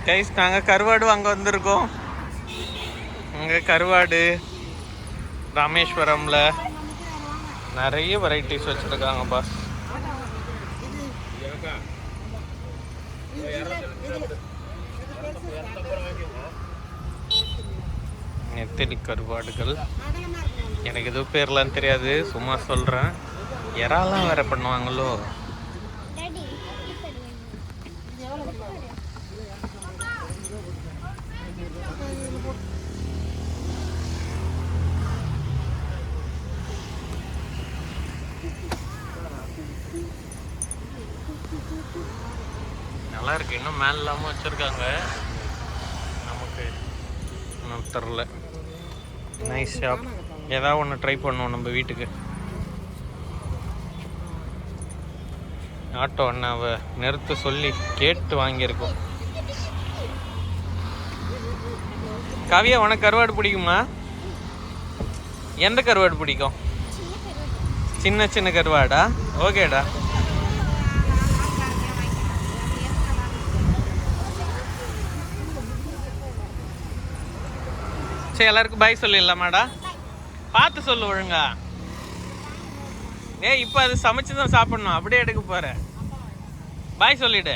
Guys நாங்கள் கருவாடு வாங்க வந்திருக்கோம். அங்கே கருவாடு ராமேஸ்வரம்ல நிறைய வெரைட்டிஸ் வச்சுருக்காங்க பாஸ். நெத்திலி கருவாடுகள் எனக்கு எதுவும் பேர்லாம் தெரியாது, சும்மா சொல்கிறேன். இறாலாம் வேற பண்ணுவாங்களோ. நல்லா இருக்கு. இன்னும் மேல இல்லாமல் வச்சுருக்காங்க, நமக்கு இன்னும் தெரில. Nice shop. ஏதாவது ஒன்று ட்ரை பண்ணுவோம் நம்ம வீட்டுக்கு. ஆட்டோ அண்ணாவை நிறுத்த சொல்லி கேட்டு வாங்கியிருக்கோம். காவியா, உனக்கு கருவாடு பிடிக்குமா? எந்த கருவாடு பிடிக்கும்? சின்ன சின்ன கருவாடா? ஓகேடா. சரி, எல்லாருக்கும் பாய் சொல்லிடலாமாடா? பார்த்து சொல்லு ஒழுங்கா. இப்போ அது சமைச்சு தான் சாப்பிடணும், அப்படியே எடுக்க போற. பாய் சொல்லிடு.